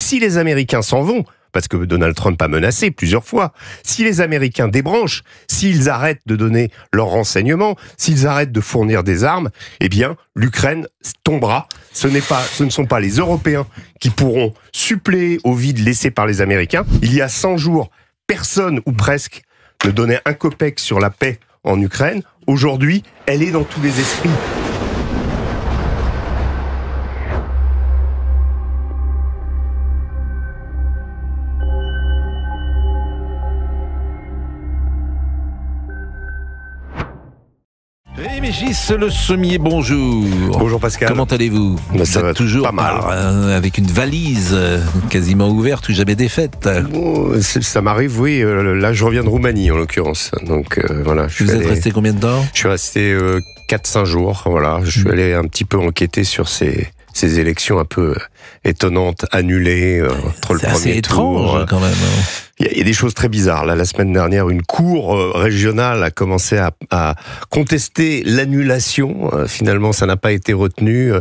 Si les Américains s'en vont, parce que Donald Trump a menacé plusieurs fois, si les Américains débranchent, s'ils arrêtent de donner leurs renseignements, s'ils arrêtent de fournir des armes, eh bien, l'Ukraine tombera. Ce ne sont pas les Européens qui pourront suppléer au vide laissé par les Américains. Il y a 100 jours, personne ou presque ne donnait un copec sur la paix en Ukraine. Aujourd'hui, elle est dans tous les esprits. Régis Le Sommier, bonjour. Bonjour Pascal. Comment allez-vous? Ça va toujours pas mal. Avec une valise quasiment ouverte ou jamais défaite. Ça m'arrive, oui. Là, je reviens de Roumanie, en l'occurrence. Donc, voilà. Vous êtes resté combien de temps? Je suis resté 4-5 jours. Voilà. Je suis allé un petit peu enquêter sur ces élections un peu étonnantes, annulées entre le premier tour. C'est étrange, quand même. Il y a des choses très bizarres. Là, la semaine dernière, une cour régionale a commencé à contester l'annulation. Finalement, ça n'a pas été retenu.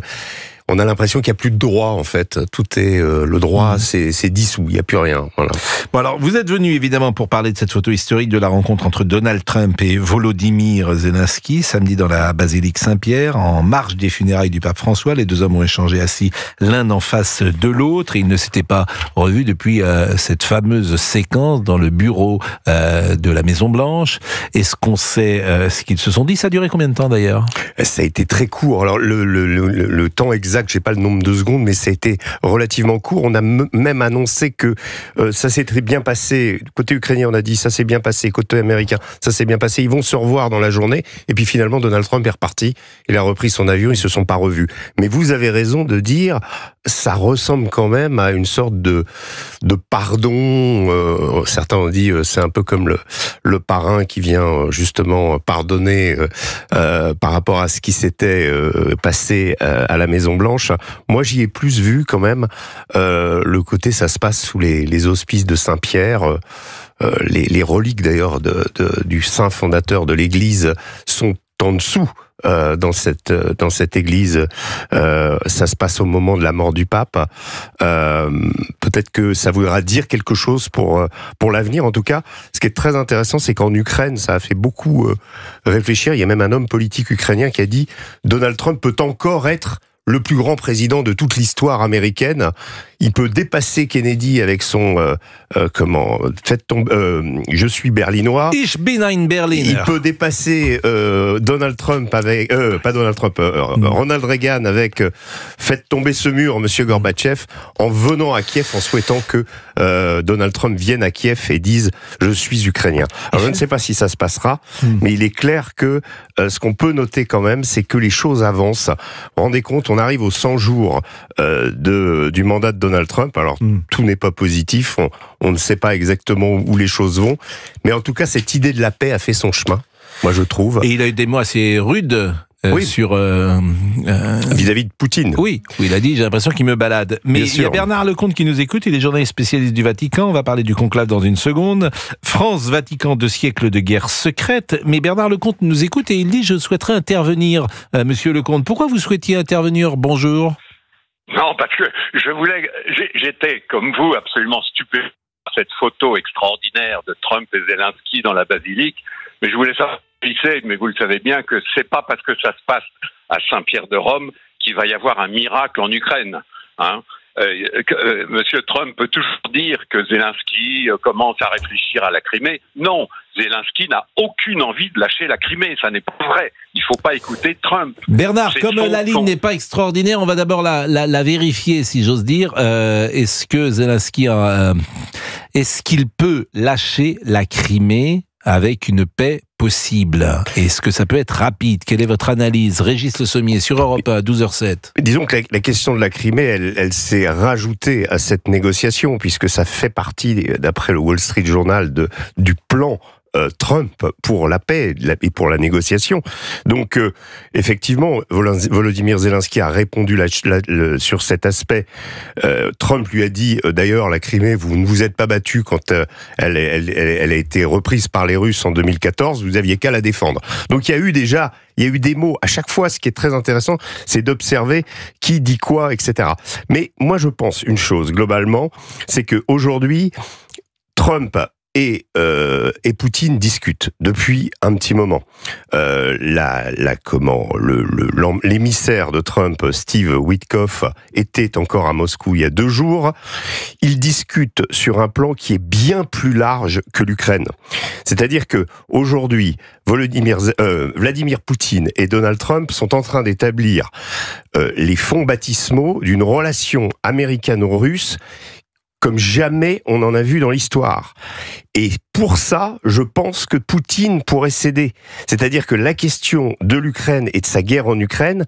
On a l'impression qu'il n'y a plus de droit, en fait. Tout est le droit, c'est dissous. Il n'y a plus rien. Voilà. Bon, alors, vous êtes venu évidemment pour parler de cette photo historique de la rencontre entre Donald Trump et Volodymyr Zelensky, samedi dans la basilique Saint-Pierre, en marge des funérailles du pape François. Les deux hommes ont échangé assis l'un en face de l'autre. Ils ne s'étaient pas revus depuis cette fameuse séquence dans le bureau de la Maison Blanche. Est-ce qu'on sait ce qu'ils se sont dit? Ça a duré combien de temps d'ailleurs? Ça a été très court. Alors le temps exact, j'ai pas le nombre de secondes, mais ça a été relativement court. On a même annoncé que ça s'est très bien passé. Côté ukrainien, on a dit ça s'est bien passé. Côté américain, ça s'est bien passé. Ils vont se revoir dans la journée. Et puis finalement, Donald Trump est reparti. Il a repris son avion. Ils se sont pas revus. Mais vous avez raison de dire, ça ressemble quand même à une sorte de pardon. Certains ont dit c'est un peu comme le parrain qui vient justement pardonner par rapport à ce qui s'était passé à la Maison Blanche. Moi, j'y ai plus vu quand même le côté, ça se passe sous les auspices de Saint-Pierre. Les reliques d'ailleurs du saint fondateur de l'Église sont en dessous. Dans cette église, ça se passe au moment de la mort du pape. Peut-être que ça voudra dire quelque chose pour l'avenir. En tout cas, ce qui est très intéressant, c'est qu'en Ukraine, ça a fait beaucoup réfléchir. Il y a même un homme politique ukrainien qui a dit Donald Trump peut encore être le plus grand président de toute l'histoire américaine. Il peut dépasser Kennedy avec son je suis berlinois. Ich bin ein Berliner. Il peut dépasser Donald Trump avec Ronald Reagan avec faites tomber ce mur, Monsieur Gorbatchev, en venant à Kiev, en souhaitant que Donald Trump vienne à Kiev et dise je suis ukrainien. Alors je ne sais pas si ça se passera, mais il est clair que ce qu'on peut noter quand même, c'est que les choses avancent. Vous vous rendez compte, on arrive aux 100 jours du mandat de Donald Trump. Alors, tout n'est pas positif. On ne sait pas exactement où les choses vont. Mais en tout cas, cette idée de la paix a fait son chemin, moi je trouve. Et il a eu des mots assez rudes sur... vis-à-vis de Poutine. Oui, il a dit, j'ai l'impression qu'il me balade. Mais il y a Bernard Lecomte qui nous écoute, il est journaliste spécialiste du Vatican, on va parler du conclave dans une seconde. France, Vatican, 2 siècles de guerre secrète. Mais Bernard Lecomte nous écoute et il dit, je souhaiterais intervenir. Monsieur Lecomte, pourquoi vous souhaitiez intervenir? Bonjour. Non, parce que j'étais, comme vous, absolument stupéfait par cette photo extraordinaire de Trump et Zelensky dans la basilique. Mais je voulais savoir, mais vous le savez bien, que c'est pas parce que ça se passe à Saint-Pierre de Rome qu'il va y avoir un miracle en Ukraine. Hein. Monsieur Trump peut toujours dire que Zelensky commence à réfléchir à la Crimée. Non, Zelensky n'a aucune envie de lâcher la Crimée, ça n'est pas vrai. Il ne faut pas écouter Trump. Bernard, comme la ligne n'est pas extraordinaire, on va d'abord la vérifier, si j'ose dire. Est-ce que Zelensky est-ce qu'il peut lâcher la Crimée avec une paix possible? Est-ce que ça peut être rapide? Quelle est votre analyse? Régis Le Sommier sur Europe 1, 12h07. Disons que la question de la Crimée, elle s'est rajoutée à cette négociation, puisque ça fait partie, d'après le Wall Street Journal, du plan Trump pour la paix et pour la négociation. Donc, effectivement, Volodymyr Zelensky a répondu sur cet aspect. Trump lui a dit, d'ailleurs, la Crimée, vous ne vous êtes pas battu quand elle a été reprise par les Russes en 2014, vous aviez qu'à la défendre. Donc, il y a eu des mots. À chaque fois, ce qui est très intéressant, c'est d'observer qui dit quoi, etc. Mais moi, je pense une chose, globalement, c'est qu'aujourd'hui, Trump et Poutine discutent depuis un petit moment. L'émissaire de Trump, Steve Witkoff, était encore à Moscou il y a 2 jours. Ils discutent sur un plan qui est bien plus large que l'Ukraine. C'est-à-dire que aujourd'hui, Vladimir Poutine et Donald Trump sont en train d'établir les fonds baptismaux d'une relation américano-russe comme jamais on en a vu dans l'histoire. Et pour ça, je pense que Poutine pourrait céder. C'est-à-dire que la question de l'Ukraine et de sa guerre en Ukraine,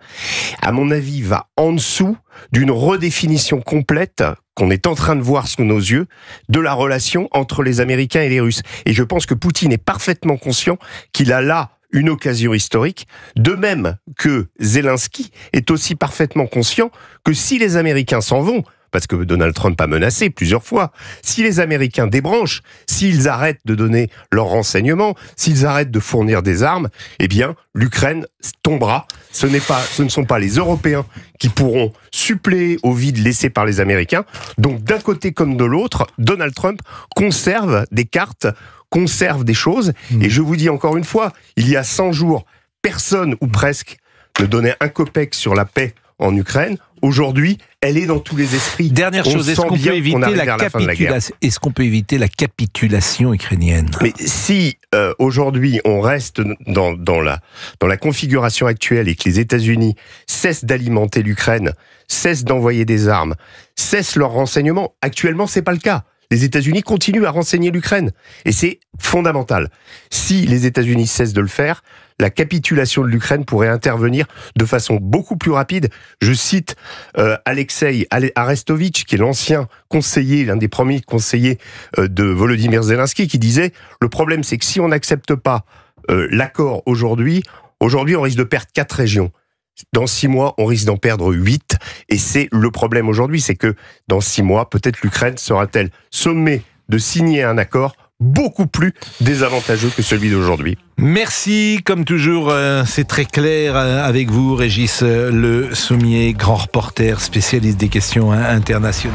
à mon avis, va en dessous d'une redéfinition complète qu'on est en train de voir sous nos yeux de la relation entre les Américains et les Russes. Et je pense que Poutine est parfaitement conscient qu'il a là une occasion historique, de même que Zelensky est aussi parfaitement conscient que si les Américains s'en vont, parce que Donald Trump a menacé plusieurs fois, si les Américains débranchent, s'ils arrêtent de donner leurs renseignements, s'ils arrêtent de fournir des armes, eh bien, l'Ukraine tombera. Ce ne sont pas les Européens qui pourront suppléer au vide laissé par les Américains. Donc, d'un côté comme de l'autre, Donald Trump conserve des cartes, conserve des choses. Et je vous dis encore une fois, il y a 100 jours, personne ou presque ne donnait un copec sur la paix en Ukraine. Aujourd'hui, elle est dans tous les esprits. Dernière chose, est-ce qu'on peut éviter la capitulation ukrainienne ? Mais si aujourd'hui on reste dans la configuration actuelle et que les États-Unis cessent d'alimenter l'Ukraine, cessent d'envoyer des armes, cessent leurs renseignements, actuellement c'est pas le cas. Les États-Unis continuent à renseigner l'Ukraine. Et c'est fondamental. Si les États-Unis cessent de le faire, la capitulation de l'Ukraine pourrait intervenir de façon beaucoup plus rapide. Je cite Alexei Arestovitch, qui est l'ancien conseiller, l'un des premiers conseillers de Volodymyr Zelensky, qui disait « Le problème, c'est que si on n'accepte pas l'accord aujourd'hui, on risque de perdre 4 régions. Dans 6 mois, on risque d'en perdre 8. Et c'est le problème aujourd'hui, c'est que dans 6 mois, peut-être l'Ukraine sera-t-elle sommée de signer un accord beaucoup plus désavantageux que celui d'aujourd'hui. Merci, comme toujours, c'est très clair avec vous, Régis Le Sommier, grand reporter, spécialiste des questions internationales.